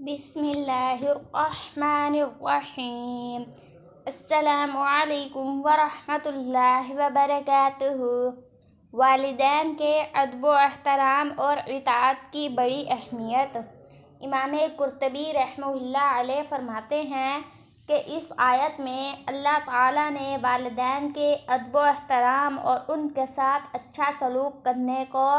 بسم اللہ الرحمن الرحیم۔ السلام علیکم ورحمۃ اللہ وبرکاتہ۔ والدین کے ادب و احترام اور اطاعت کی بڑی اہمیت۔ امام قرطبی رحمہ اللہ علیہ فرماتے ہیں کہ اس آیت میں اللہ تعالیٰ نے والدین کے ادب و احترام اور ان کے ساتھ اچھا سلوک کرنے کو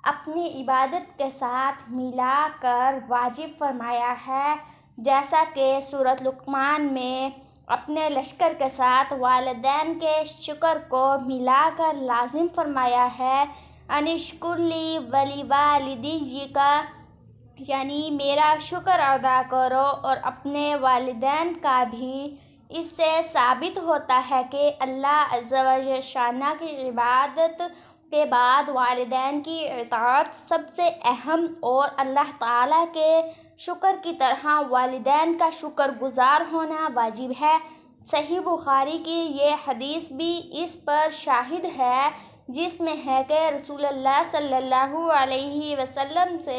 اپنی عبادت کے ساتھ ملا کر واجب فرمایا ہے، جیسا کہ سورۃ لقمان میں اپنے لشکر کے ساتھ والدین کے شکر کو ملا کر لازم فرمایا ہے۔ ان اشکر لی ولیوالدیک، یعنی میرا شکر ادا کرو اور اپنے والدین کا بھی۔ اس سے ثابت ہوتا ہے کہ اللہ عز و جل کی عبادت کے بعد والدین کی اطاعت سب سے اہم اور اللہ تعالیٰ کے شکر کی طرح والدین کا شکر گزار ہونا واجب ہے۔ صحیح بخاری کی یہ حدیث بھی اس پر شاہد ہے، جس میں ہے کہ رسول اللہ صلی اللہ علیہ وسلم سے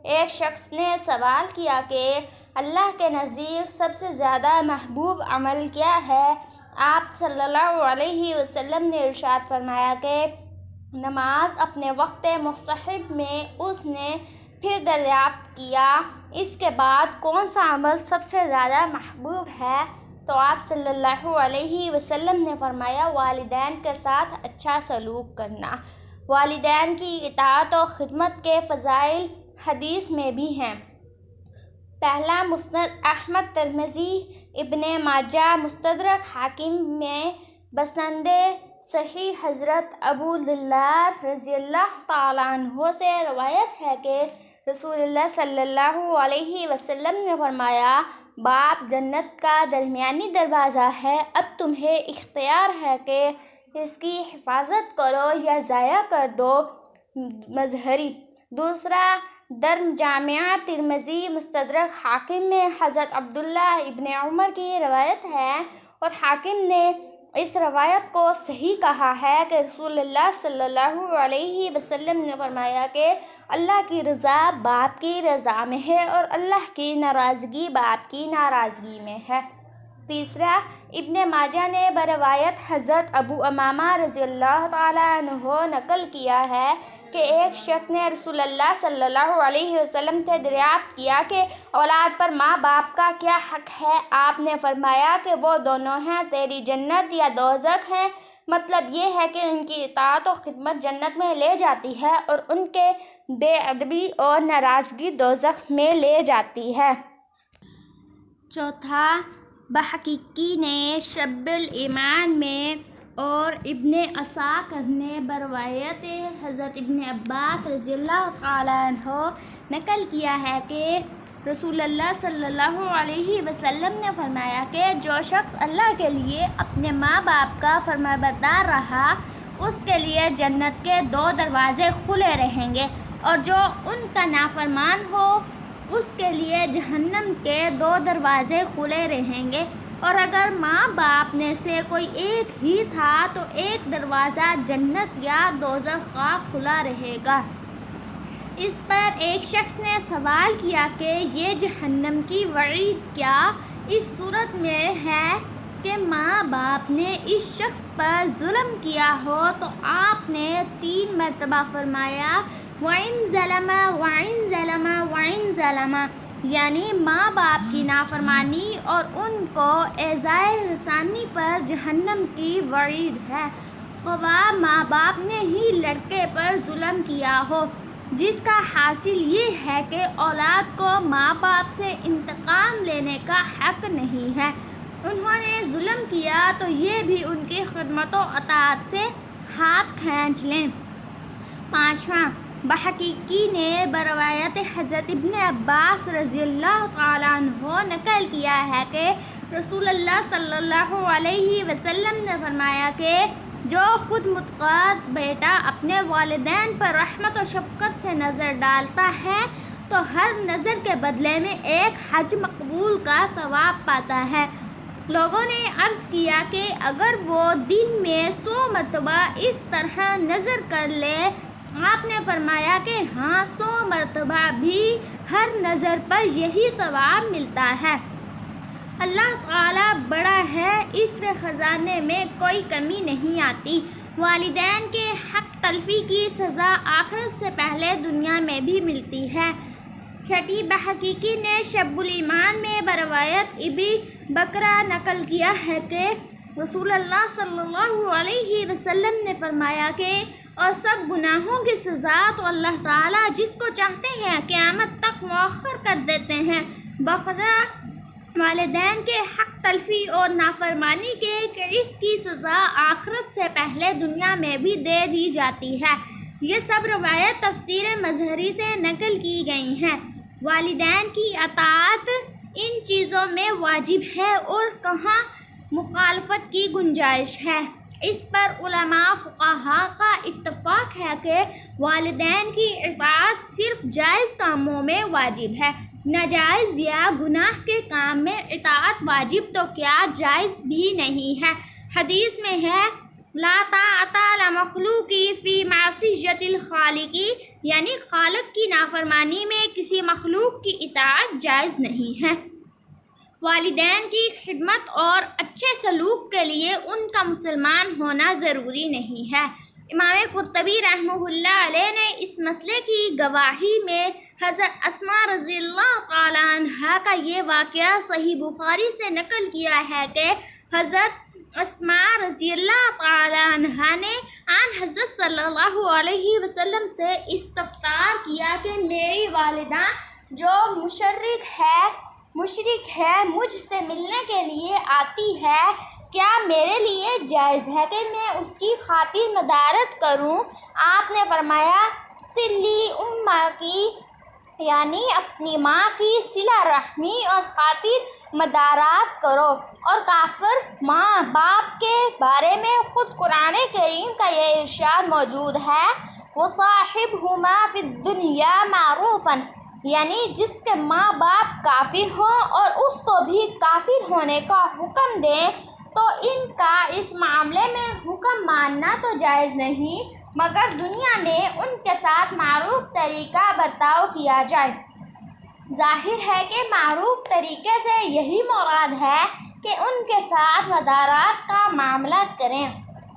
ایک شخص نے سوال کیا کہ اللہ کے نزدیک سب سے زیادہ محبوب عمل کیا ہے؟ آپ صلی اللہ علیہ وسلم نے ارشاد فرمایا کہ نماز اپنے وقت مستحب میں۔ اس نے پھر دریافت کیا اس کے بعد کون سا عمل سب سے زیادہ محبوب ہے؟ تو آپ صلی اللہ علیہ وسلم نے فرمایا والدین کے ساتھ اچھا سلوک کرنا۔ والدین کی اطاعت و خدمت کے فضائل حدیث میں بھی ہیں۔ پہلا، مسند احمد، ترمذی، ابن ماجہ، مستدرک حاکم میں بسند صحیح حضرت ابو ذر رضی اللہ تعالیٰ عنہ سے روایت ہے کہ رسول اللہ صلی اللہ علیہ وسلم نے فرمایا باپ جنت کا درمیانی دروازہ ہے، اب تمہیں اختیار ہے کہ اس کی حفاظت کرو یا ضائع کر دو۔ مظہری۔ دوسرا، در جامعہ ترمذی، مستدرک حاکم میں حضرت عبداللہ ابن عمر کی روایت ہے اور حاکم نے اس روایت کو صحیح کہا ہے کہ رسول اللہ صلی اللہ علیہ وسلم نے فرمایا کہ اللہ کی رضا باپ کی رضا میں ہے اور اللہ کی ناراضگی باپ کی ناراضگی میں ہے۔ تیسرا، ابن ماجہ نے بروایت حضرت ابو امامہ رضی اللہ تعالیٰ عنہ نقل کیا ہے کہ ایک شخص نے رسول اللہ صلی اللہ علیہ وسلم سے دریافت کیا کہ اولاد پر ماں باپ کا کیا حق ہے؟ آپ نے فرمایا کہ وہ دونوں ہیں، تیری جنت یا دوزخ ہے۔ مطلب یہ ہے کہ ان کی اطاعت و خدمت جنت میں لے جاتی ہے اور ان کے بے ادبی اور ناراضگی دوزخ میں لے جاتی ہے۔ چوتھا، بحقیقی نے شعب الایمان میں اور ابن عساکر نے بروایت حضرت ابن عباس رضی اللہ تعالیٰ عنہ نقل کیا ہے کہ رسول اللہ صلی اللہ علیہ وسلم نے فرمایا کہ جو شخص اللہ کے لیے اپنے ماں باپ کا فرمانبردار رہا اس کے لیے جنت کے 2 دروازے کھلے رہیں گے، اور جو ان کا نافرمان ہو اس کے لیے جہنم کے 2 دروازے کھلے رہیں گے، اور اگر ماں باپ میں سے کوئی ایک ہی تھا تو ایک دروازہ جنت یا دوزخ کا کھلا رہے گا۔ اس پر ایک شخص نے سوال کیا کہ یہ جہنم کی وعید کیا اس صورت میں ہے کہ ماں باپ نے اس شخص پر ظلم کیا ہو؟ تو آپ نے 3 مرتبہ فرمایا وَإِن ظَلَمَ وَإِن ظَلَمَ وَإِن ظَلَمَ، یعنی ماں باپ کی نافرمانی اور ان کو ایذائے رسانی پر جہنم کی وعید ہے، خواہ ماں باپ نے ہی لڑکے پر ظلم کیا ہو، جس کا حاصل یہ ہے کہ اولاد کو ماں باپ سے انتقام لینے کا حق نہیں ہے۔ انہوں نے ظلم کیا تو یہ بھی ان کی خدمت و اطاعت سے ہاتھ کھینچ لیں۔ پانچواں، بحقیقی نے بروایت حضرت ابن عباس رضی اللہ تعالیٰ عنہ نقل کیا ہے کہ رسول اللہ صلی اللہ علیہ وسلم نے فرمایا کہ جو خود متقاعد بیٹا اپنے والدین پر رحمت و شفقت سے نظر ڈالتا ہے تو ہر نظر کے بدلے میں ایک حج مقبول کا ثواب پاتا ہے۔ لوگوں نے عرض کیا کہ اگر وہ دن میں 100 مرتبہ اس طرح نظر کر لے؟ آپ نے فرمایا کہ ہاں، 100 مرتبہ بھی ہر نظر پر یہی ثواب ملتا ہے۔ اللہ تعالیٰ بڑا ہے، اس کے خزانے میں کوئی کمی نہیں آتی۔ والدین کے حق تلفی کی سزا آخرت سے پہلے دنیا میں بھی ملتی ہے۔ خطیب حقیقی نے شعب الایمان میں بروایت ابی بکرہ نقل کیا ہے کہ رسول اللہ صلی اللہ علیہ وسلم نے فرمایا کہ اور سب گناہوں کی سزا تو اللہ تعالیٰ جس کو چاہتے ہیں قیامت تک مؤخر کر دیتے ہیں، بخدا والدین کے حق تلفی اور نافرمانی کے کہ اس کی سزا آخرت سے پہلے دنیا میں بھی دے دی جاتی ہے۔ یہ سب روایت تفسیر مظہری سے نقل کی گئی ہیں۔ والدین کی اطاعت ان چیزوں میں واجب ہے اور کہاں مخالفت کی گنجائش ہے۔ اس پر علماء فقہاء کا اتفاق ہے کہ والدین کی اطاعت صرف جائز کاموں میں واجب ہے، ناجائز یا گناہ کے کام میں اطاعت واجب تو کیا جائز بھی نہیں ہے۔ حدیث میں ہے لا طاعۃ لمخلوق فی معصیۃ الخالق، یعنی خالق کی نافرمانی میں کسی مخلوق کی اطاعت جائز نہیں ہے۔ والدین کی خدمت اور اچھے سلوک کے لیے ان کا مسلمان ہونا ضروری نہیں ہے۔ امام قرطبی رحمہ اللہ علیہ نے اس مسئلے کی گواہی میں حضرت اسماء رضی اللہ تعالی عنہا کا یہ واقعہ صحیح بخاری سے نقل کیا ہے کہ حضرت اسماء رضی اللہ تعالی عنہا نے آن حضرت صلی اللہ علیہ وسلم سے استفسار کیا کہ میری والدہ جو مشرک ہے مجھ سے ملنے کے لیے آتی ہے، کیا میرے لیے جائز ہے کہ میں اس کی خاطر مدارت کروں؟ آپ نے فرمایا صلی امہ کی، یعنی اپنی ماں کی صلہ رحمی اور خاطر مدارات کرو۔ اور کافر ماں باپ کے بارے میں خود قرآن کریم کا یہ ارشاد موجود ہے وَصَاحِبْهُمَا فِي الدُّنْيَا مَعْرُوفًا، یعنی جس کے ماں باپ کافر ہوں اور اس کو بھی کافر ہونے کا حکم دیں تو ان کا اس معاملے میں حکم ماننا تو جائز نہیں، مگر دنیا میں ان کے ساتھ معروف طریقہ برتاؤ کیا جائے۔ ظاہر ہے کہ معروف طریقے سے یہی مراد ہے کہ ان کے ساتھ مدارات کا معاملہ کریں۔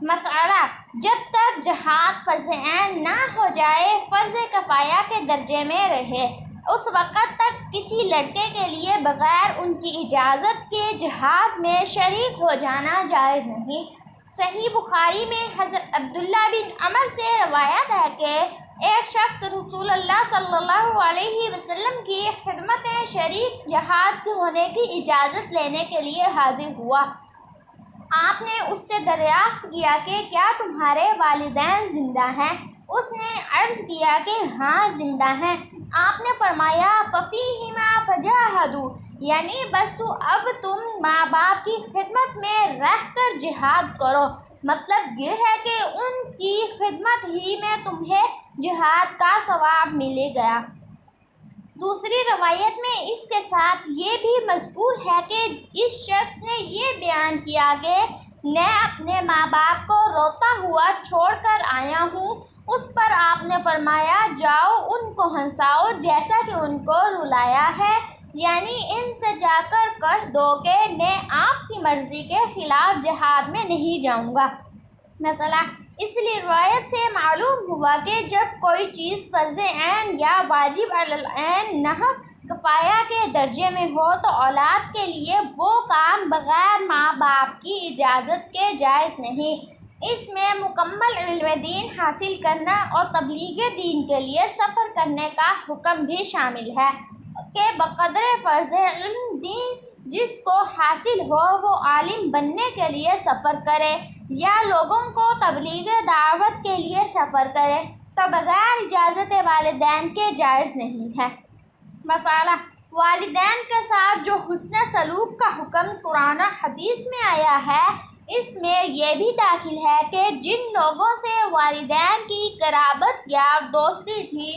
مسئلہ جب تک جہاد فرض عین نہ ہو جائے، فرض کفایہ کے درجے میں رہے، اس وقت تک کسی لڑکے کے لیے بغیر ان کی اجازت کے جہاد میں شریک ہو جانا جائز نہیں۔ صحیح بخاری میں حضرت عبداللہ بن عمر سے روایت ہے کہ ایک شخص رسول اللہ صلی اللہ علیہ وسلم کی خدمت شریک جہاد ہونے کی اجازت لینے کے لیے حاضر ہوا۔ آپ نے اس سے دریافت کیا کہ کیا تمہارے والدین زندہ ہیں؟ اس نے عرض کیا کہ ہاں زندہ ہیں۔ آپ نے فرمایا فَفِيهِمَا فَجَاهَدُوا، یعنی بس اب تم ماں باپ کی خدمت میں رہ کر جہاد کرو۔ مطلب یہ ہے کہ ان کی خدمت ہی میں تمہیں جہاد کا ثواب ملے گا۔ دوسری روایت میں اس کے ساتھ یہ بھی مذکور ہے کہ اس شخص نے یہ بیان کیا کہ میں اپنے ماں باپ کو روتا ہوا چھوڑ کر آیا ہوں۔ اس پر آپ نے فرمایا جاؤ ان کو ہنساؤ جیسا کہ ان کو رلایا ہے، یعنی ان سے جا کر کہہ دو کہ میں آپ کی مرضی کے خلاف جہاد میں نہیں جاؤں گا۔ مثلا اس لیے روایت سے معلوم ہوا کہ جب کوئی چیز فرض عین یا واجب علی العین نہ کفایہ کے درجے میں ہو تو اولاد کے لیے وہ کام بغیر ماں باپ کی اجازت کے جائز نہیں۔ اس میں مکمل علم دین حاصل کرنا اور تبلیغ دین کے لیے سفر کرنے کا حکم بھی شامل ہے کہ بقدر فرض علم دین جس کو حاصل ہو وہ عالم بننے کے لیے سفر کرے یا لوگوں کو تبلیغ دعوت کے لیے سفر کرے تو بغیر اجازت والدین کے جائز نہیں ہے۔ مسئلہ والدین کے ساتھ جو حسن سلوک کا حکم قرآن و حدیث میں آیا ہے، اس میں یہ بھی داخل ہے کہ جن لوگوں سے والدین کی قرابت یا دوستی تھی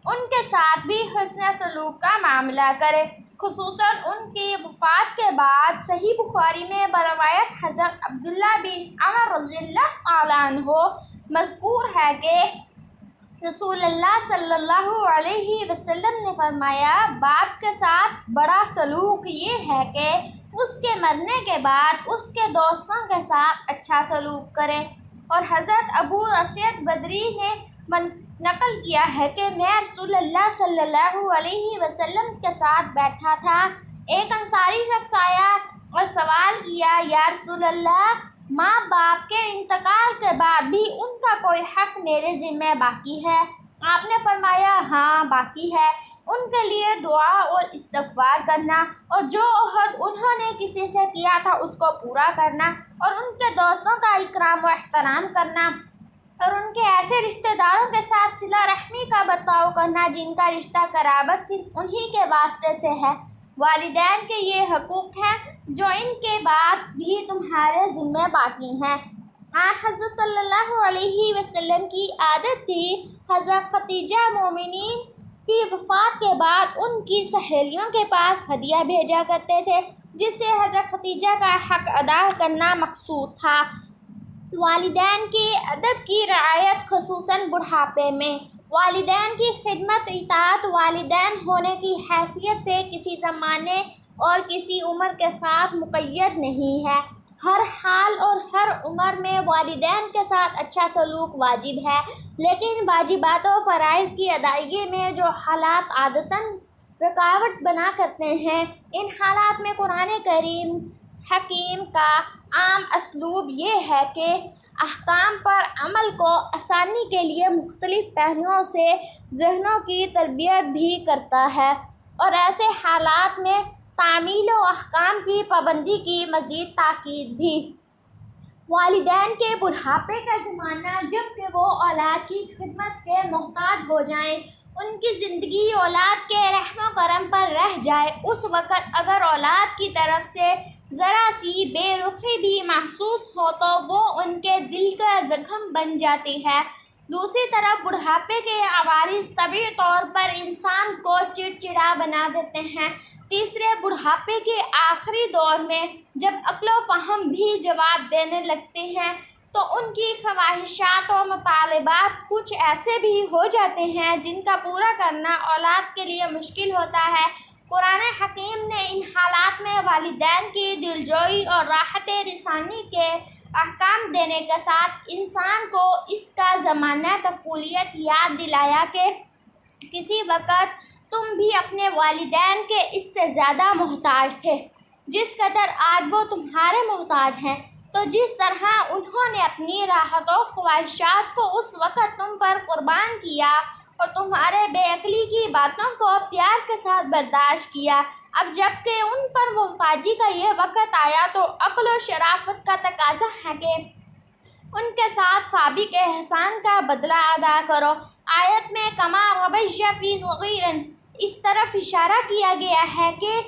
ان کے ساتھ بھی حسن سلوک کا معاملہ کرے، خصوصاً ان کی وفات کے بعد۔ صحیح بخاری میں بروایت حضرت عبداللہ بن عمر رضی اللہ تعالیٰ عنہ مذکور ہے کہ رسول اللہ صلی اللہ علیہ وسلم نے فرمایا، باپ کے ساتھ بڑا سلوک یہ ہے کہ اس کے مرنے کے بعد اس کے دوستوں کے ساتھ اچھا سلوک کرے۔ اور حضرت ابو اسید بدری نے نقل کیا ہے کہ میں رسول اللہ صلی اللہ علیہ وسلم کے ساتھ بیٹھا تھا، ایک انصاری شخص آیا اور سوال کیا، یا رسول اللہ، ماں باپ کے انتقال کے بعد بھی ان کا کوئی حق میرے ذمہ باقی ہے؟ آپ نے فرمایا، ہاں باقی ہے، ان کے لیے دعا اور استغفار کرنا، اور جو عہد انہوں نے کسی سے کیا تھا اس کو پورا کرنا، اور ان کے دوستوں کا اکرام و احترام کرنا، اور ان کے ایسے رشتہ داروں کے ساتھ صلہ رحمی کا برتاؤ کرنا جن کا رشتہ قرابت صرف انہی کے واسطے سے ہے۔ والدین کے یہ حقوق ہیں جو ان کے بعد بھی تمہارے ذمہ باقی ہیں۔ حضرت صلی اللہ علیہ وسلم کی عادت تھی، حضرت خدیجہ مومنین کی وفات کے بعد ان کی سہیلیوں کے پاس ہدیہ بھیجا کرتے تھے، جس سے حضرت خدیجہ کا حق ادا کرنا مقصود تھا۔ والدین کے ادب کی رعایت خصوصاً بڑھاپے میں۔ والدین کی خدمت اطاعت والدین ہونے کی حیثیت سے کسی زمانے اور کسی عمر کے ساتھ مقید نہیں ہے۔ ہر حال اور ہر عمر میں والدین کے ساتھ اچھا سلوک واجب ہے، لیکن واجبات و فرائض کی ادائیگی میں جو حالات عادتاً رکاوٹ بنا کرتے ہیں، ان حالات میں قرآن کریم حکیم کا عام اسلوب یہ ہے کہ احکام پر عمل کو آسانی کے لیے مختلف پہلوؤں سے ذہنوں کی تربیت بھی کرتا ہے، اور ایسے حالات میں تعمیل و احکام کی پابندی کی مزید تاکید بھی۔ والدین کے بڑھاپے کا زمانہ جب کہ وہ اولاد کی خدمت کے محتاج ہو جائیں، ان کی زندگی اولاد کے رحم و کرم پر رہ جائے، اس وقت اگر اولاد کی طرف سے ذرا سی بے رخی بھی محسوس ہو تو وہ ان کے دل کا زخم بن جاتی ہے۔ دوسری طرف بڑھاپے کے عوارض طبعی طور پر انسان کو چڑچڑا بنا دیتے ہیں۔ تیسرے، بڑھاپے کے آخری دور میں جب عقل و فہم بھی جواب دینے لگتے ہیں تو ان کی خواہشات و مطالبات کچھ ایسے بھی ہو جاتے ہیں جن کا پورا کرنا اولاد کے لیے مشکل ہوتا ہے۔ قرآن حکیم نے ان حالات میں والدین کی دلجوئی اور راحت رسانی کے احکام دینے کے ساتھ انسان کو اس کا زمانہ طفولیت یاد دلایا کہ کسی وقت تم بھی اپنے والدین کے اس سے زیادہ محتاج تھے جس قدر آج وہ تمہارے محتاج ہیں، تو جس طرح انہوں نے اپنی راحت و خواہشات کو اس وقت تم پر قربان کیا اور تمہارے بے عقلی کی باتوں کو پیار کے ساتھ برداشت کیا، اب جب کہ ان پر محتاجی کا یہ وقت آیا تو عقل و شرافت کا تقاضا ہے کہ ان کے ساتھ سابق احسان کا بدلہ ادا کرو۔ آیت میں کما ربی فی صغیر اس طرف اشارہ کیا گیا ہے کہ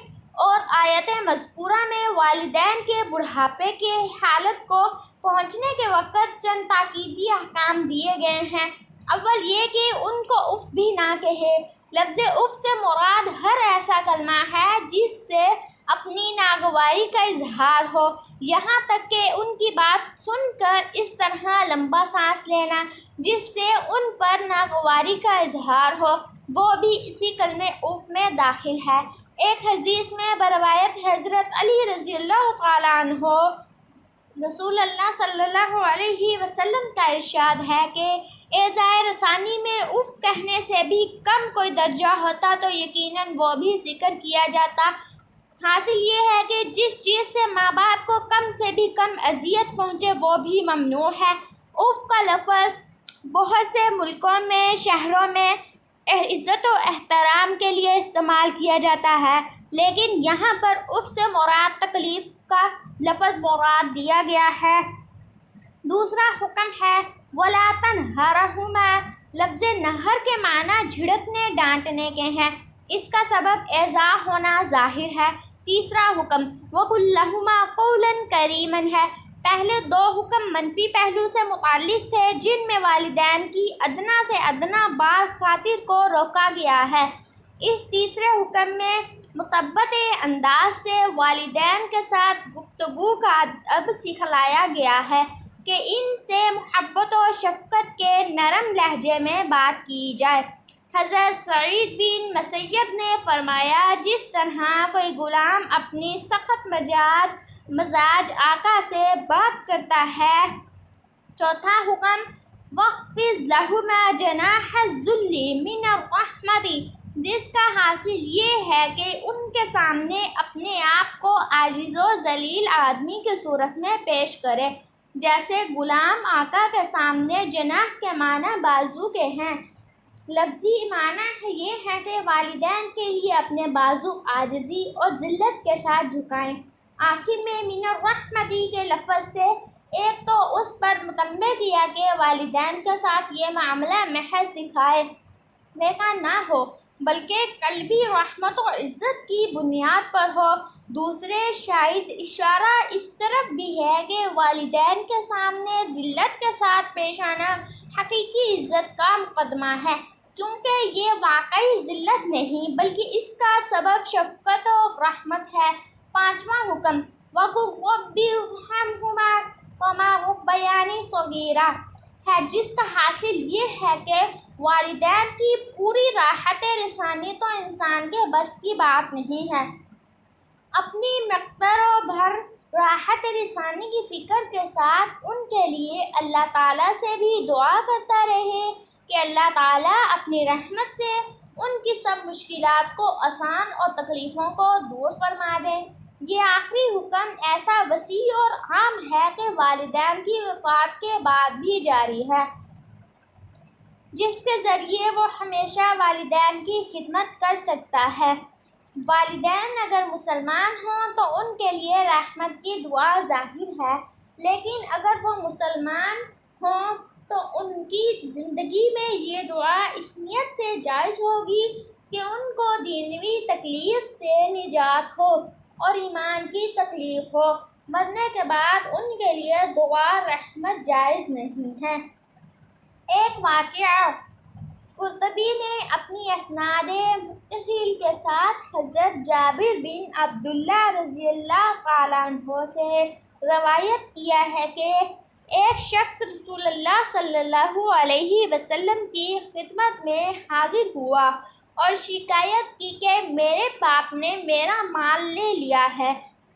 اور آیت مذکورہ میں والدین کے بڑھاپے کے حالت کو پہنچنے کے وقت چند تاکیدی احکام دیے گئے ہیں۔ اول یہ کہ ان کو اف بھی نہ کہے۔ لفظ اف سے مراد ہر ایسا کلمہ ہے جس سے اپنی ناگواری کا اظہار ہو، یہاں تک کہ ان کی بات سن کر اس طرح لمبا سانس لینا جس سے ان پر ناگواری کا اظہار ہو، وہ بھی اسی کلمہ اف میں داخل ہے۔ ایک حدیث میں بروایت حضرت علی رضی اللہ تعالیٰ عنہ رسول اللہ صلی اللہ علیہ وسلم کا ارشاد ہے کہ اعزائے رسانی میں اف کہنے سے بھی کم کوئی درجہ ہوتا تو یقیناً وہ بھی ذکر کیا جاتا۔ حاصل یہ ہے کہ جس چیز سے ماں باپ کو کم سے بھی کم اذیت پہنچے وہ بھی ممنوع ہے۔ اف کا لفظ بہت سے ملکوں میں شہروں میں عزت و احترام کے لیے استعمال کیا جاتا ہے، لیکن یہاں پر اف سے مراد تکلیف کا لفظ مراد دیا گیا ہے۔ دوسرا حکم ہے وَلَا تَنْهَرْهُمَا۔ لفظ نہر کے معنی جھڑکنے ڈانٹنے کے ہیں، اس کا سبب ایذا ہونا ظاہر ہے۔ تیسرا حکم وَقُلْ لَهُمَا قَوْلًا كَرِيمًا ہے۔ پہلے دو حکم منفی پہلو سے متعلق تھے جن میں والدین کی ادنا سے ادنا بار خاطر کو روکا گیا ہے۔ اس تیسرے حکم میں مثبت انداز سے والدین کے ساتھ گفتگو کا ادب سکھلایا گیا ہے۔ کہ ان سے محبت و شفقت کے نرم لہجے میں بات کی جائے۔ حضرت سعید بن مسیب نے فرمایا، جس طرح کوئی غلام اپنی سخت مزاج آقا سے بات کرتا ہے۔ چوتھا حکم، وَاخْفِضْ لَهُمَا جَنَاحَ الذُّلِّ مِنَ الرَّحْمَةِ، جس کا حاصل یہ ہے کہ ان کے سامنے اپنے آپ کو عاجز و ذلیل آدمی کی صورت میں پیش کرے، جیسے غلام آقا کے سامنے جناح کے معنی بازو کے ہیں۔ لفظی معنی یہ ہے کہ والدین کے لیے اپنے بازو عاجزی اور ذلت کے ساتھ جھکائیں۔ آخر میں من الرحمتی کے لفظ سے ایک تو اس پر متنبہ کیا کہ والدین کے ساتھ یہ معاملہ محض دکھائے کا نہ ہو بلکہ قلبی رحمت و عزت کی بنیاد پر ہو۔ دوسرے شاید اشارہ اس طرف بھی ہے کہ والدین کے سامنے ذلت کے ساتھ پیش آنا حقیقی عزت کا مقدمہ ہے، کیونکہ یہ واقعی ذلت نہیں بلکہ اس کا سبب شفقت و رحمت ہے۔ پانچواں حکم، وَقُلْ رَبِّ ارْحَمْهُمَا كَمَا رَبَّيَانِي صَغِيرًا ہے، جس کا حاصل یہ ہے کہ والدین کی پوری راحت رسانی تو انسان کے بس کی بات نہیں ہے۔ اپنی مقدر و بھر راحت رسانی کی فکر کے ساتھ ان کے لیے اللہ تعالیٰ سے بھی دعا کرتا رہے کہ اللہ تعالیٰ اپنی رحمت سے ان کی سب مشکلات کو آسان اور تکلیفوں کو دور فرما دے۔ یہ آخری حکم ایسا وسیع اور عام ہے کہ والدین کی وفات کے بعد بھی جاری ہے، جس کے ذریعے وہ ہمیشہ والدین کی خدمت کر سکتا ہے۔ والدین اگر مسلمان ہوں تو ان کے لیے رحمت کی دعا ظاہر ہے، لیکن اگر وہ مسلمان ہوں تو ان کی زندگی میں یہ دعا اس نیت سے جائز ہوگی کہ ان کو دنیوی تکلیف سے نجات ہو اور ایمان کی تکلیف ہو۔ مرنے کے بعد ان کے لیے دعا رحمت جائز نہیں ہے۔ ایک واقعہ، قرطبی نے اپنی اسناد متصل کے ساتھ حضرت جابر بن عبداللہ رضی اللہ تعالیٰ عنہ سے روایت کیا ہے کہ ایک شخص رسول اللہ صلی اللہ علیہ وسلم کی خدمت میں حاضر ہوا اور شکایت کی کہ میرے باپ نے میرا مال لے لیا ہے۔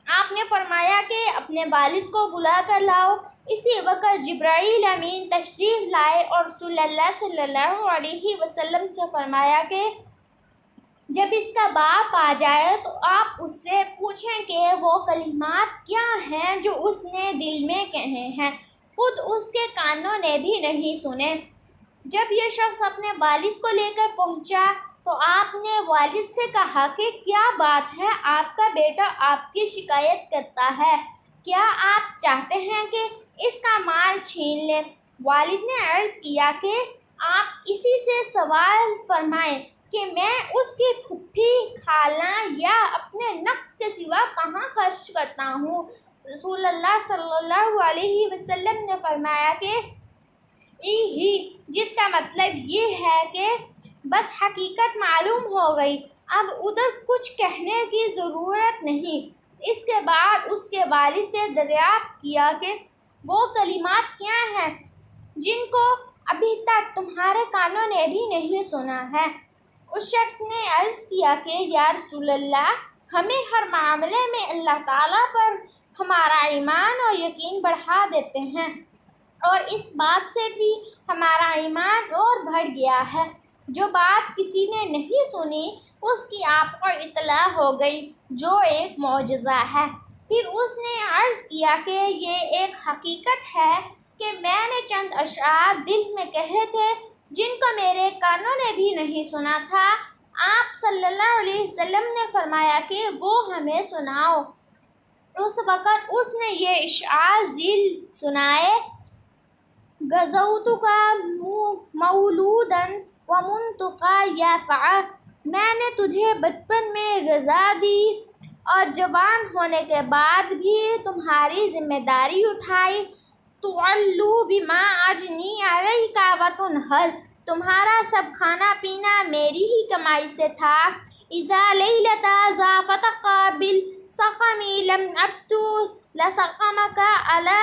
آپ نے فرمایا کہ اپنے والد کو بلا کر لاؤ۔ اسی وقت جبرائیل امین تشریف لائے اور رسول اللہ صلی اللہ علیہ وسلم سے فرمایا کہ جب اس کا باپ آ جائے تو آپ اس سے پوچھیں کہ وہ کلمات کیا ہیں جو اس نے دل میں کہے ہیں، خود اس کے کانوں نے بھی نہیں سنے۔ جب یہ شخص اپنے والد کو لے کر پہنچا تو آپ نے والد سے کہا کہ کیا بات ہے، آپ کا بیٹا آپ کی شکایت کرتا ہے، کیا آپ چاہتے ہیں کہ اس کا مال چھین لیں؟ والد نے عرض کیا کہ آپ اسی سے سوال فرمائیں کہ میں اس کی پھوپھی، خالہ یا اپنے نفس کے سوا کہاں خرچ کرتا ہوں؟ رسول اللہ صلی اللہ علیہ وسلم نے فرمایا کہ ہی، جس کا مطلب یہ ہے کہ بس حقیقت معلوم ہو گئی، اب ادھر کچھ کہنے کی ضرورت نہیں۔ اس کے بعد اس کے والد سے دریافت کیا کہ وہ کلمات کیا ہیں جن کو ابھی تک تمہارے کانوں نے بھی نہیں سنا ہے۔ اس شخص نے عرض کیا کہ یا رسول اللہ، ہمیں ہر معاملے میں اللہ تعالیٰ پر ہمارا ایمان اور یقین بڑھا دیتے ہیں، اور اس بات سے بھی ہمارا ایمان اور بڑھ گیا ہے۔ جو بات کسی نے نہیں سنی اس کی آپ کو اطلاع ہو گئی، جو ایک معجزہ ہے۔ پھر اس نے عرض کیا کہ یہ ایک حقیقت ہے کہ میں نے چند اشعار دل میں کہے تھے جن کو میرے کانوں نے بھی نہیں سنا تھا۔ آپ صلی اللہ علیہ وسلم نے فرمایا کہ وہ ہمیں سناؤ۔ اس وقت اس نے یہ اشعار ذیل سنائے: غزوتک مولودا ومنتک یافعہ، میں نے تجھے بچپن میں غزا دی اور جوان ہونے کے بعد بھی تمہاری ذمہ داری اٹھائی۔ تعلو بما اجنی علیک وتنہل، تمہارا سب کھانا پینا میری ہی کمائی سے تھا۔ اذا لیلۃ ضافت قابل سقمی لم ابت لسقمک علی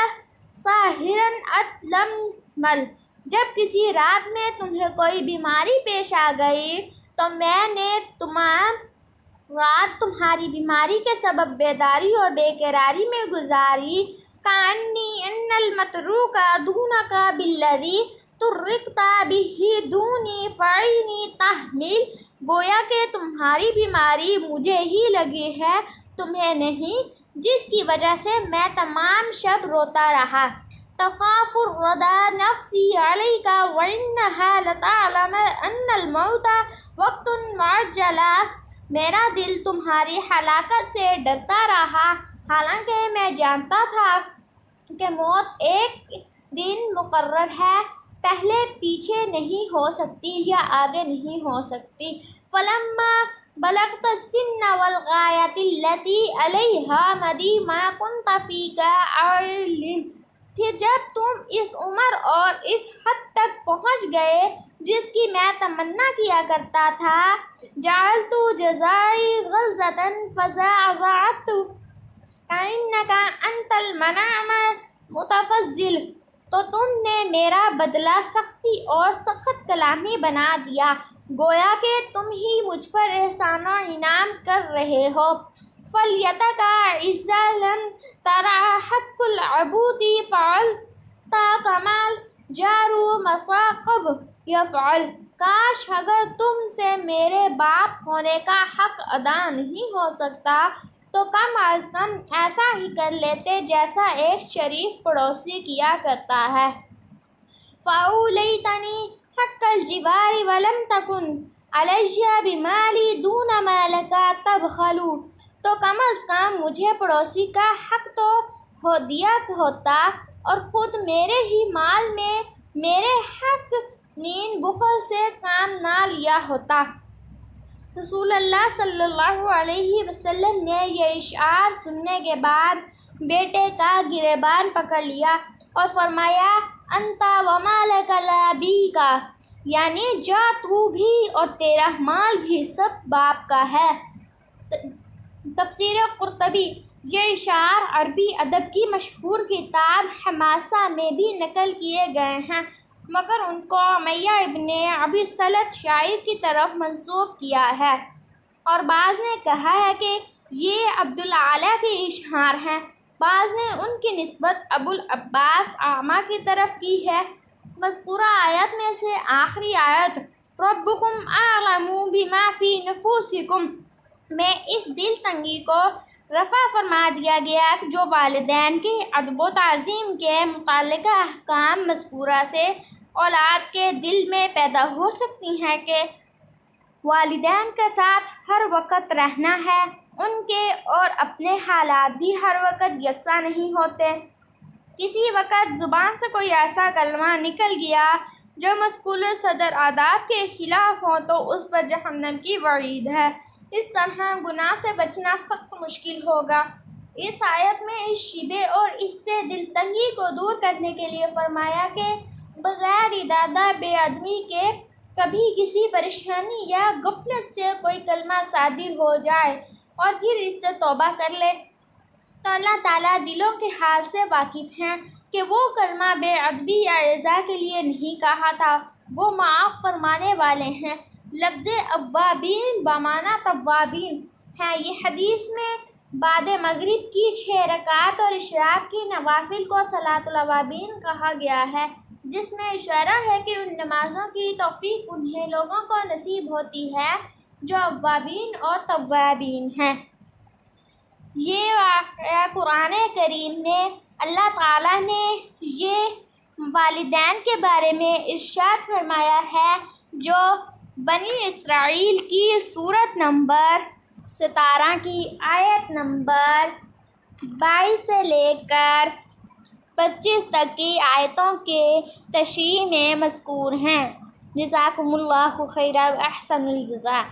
ساحرن اتلمل، جب کسی رات میں تمہیں کوئی بیماری پیش آ گئی تو میں نے تمام رات تمہاری بیماری کے سبب بیداری اور بے قراری میں گزاری۔ کانی ان المتروک دونک بالذی ترکت بہ دونی فعینی تحمل، گویا کہ تمہاری بیماری مجھے ہی لگی ہے، تمہیں نہیں، جس کی وجہ سے میں تمام شب روتا رہا۔ تخاف الردى نفسی علیک وانہا لتعلم ان الموت وقت معجل، میرا دل تمہاری ہلاکت سے ڈرتا رہا، حالانکہ میں جانتا تھا کہ موت ایک دن مقرر ہے، پہلے پیچھے نہیں ہو سکتی یا آگے نہیں ہو سکتی۔ فلما بلغت السن والغایۃ التی علیہا مدی ما کنت فیک اعلم، پھر جب تم اس عمر اور اس حد تک پہنچ گئے جس کی میں تمنا کیا کرتا تھا، جعلت جزائی غلظۃ فزعزعت کأنک انت المنعم متفضل، تو تم نے میرا بدلہ سختی اور سخت کلامی بنا دیا، گویا کہ تم ہی مجھ پر احسان و انعام کر رہے ہو۔ فلیتک عز لم ترع حق العبود فعلت کما الجار مثاقب یفعل، کاش اگر تم سے میرے باپ ہونے کا حق ادا نہیں ہو سکتا تو کم از کم ایسا ہی کر لیتے جیسا ایک شریف پڑوسی کیا کرتا ہے۔ فَأَوْلَيْتَنِي حَقَّ الْجِوَارِ وَلَمْ تَكُنْ عَلَيَّ بِمَالِي دُونَ مَا لَكَ تَبْخَلُ، تو کم از کم مجھے پڑوسی کا حق تو دیا ہوتا اور خود میرے ہی مال میں میرے حق نین بخل سے کام نہ لیا ہوتا۔ رسول اللہ صلی اللہ علیہ وسلم نے یہ اشعار سننے کے بعد بیٹے کا گریبان پکڑ لیا اور فرمایا، انت ومالک لابیک، یعنی جا تو بھی اور تیرا مال بھی سب باپ کا ہے۔ تفسیر قرطبی۔ یہ اشعار عربی ادب کی مشہور کتاب حماسہ میں بھی نقل کیے گئے ہیں، مگر ان کو امیہ ابن ابی سلط شاعر کی طرف منسوب کیا ہے، اور بعض نے کہا ہے کہ یہ عبدالعالیٰ کے اشعار ہیں، بعض نے ان کی نسبت ابوالعباس اعمیٰ کی طرف کی ہے۔ مذکورہ آیت میں سے آخری آیت ربکم اعلم بما فی نفوسکم میں اس دل تنگی کو رفع فرما دیا گیا جو والدین کے ادب و تعظیم کے متعلقہ احکام مذکورہ سے اولاد کے دل میں پیدا ہو سکتی ہیں کہ والدین کے ساتھ ہر وقت رہنا ہے، ان کے اور اپنے حالات بھی ہر وقت یکساں نہیں ہوتے۔ کسی وقت زبان سے کوئی ایسا کلمہ نکل گیا جو مذکور صدر آداب کے خلاف ہو تو اس پر جہنم کی وعید ہے، اس طرح گناہ سے بچنا سخت مشکل ہوگا۔ اس آیت میں اس شبہ اور اس سے دل تنگی کو دور کرنے کے لیے فرمایا کہ بغیر ارادہ بے آدمی کے کبھی کسی پریشانی یا غفلت سے کوئی کلمہ صادر ہو جائے اور پھر اس سے توبہ کر لے تو اللہ تعالیٰ دلوں کے حال سے واقف ہیں کہ وہ کلمہ بے ادبی یا ایذا کے لیے نہیں کہا تھا، وہ معاف فرمانے والے ہیں۔ لفظ اوابین بمعنی توابین ہے۔ یہ حدیث میں بعد مغرب کی 6 رکعات اور اشراق کی نوافل کو صلاۃ الاوابین کہا گیا ہے، جس میں اشارہ ہے کہ ان نمازوں کی توفیق انہیں لوگوں کو نصیب ہوتی ہے جو اوابین اور توابین ہیں۔ یہ واقعہ قرآن کریم میں اللہ تعالیٰ نے یہ والدین کے بارے میں ارشاد فرمایا ہے جو بنی اسرائیل کی سورت نمبر 17 کی آیت نمبر 22 سے لے کر 25 تک کی آیتوں کے تشریح میں مذکور ہیں۔ جزاکم اللہ خیرا و احسن الجزاء۔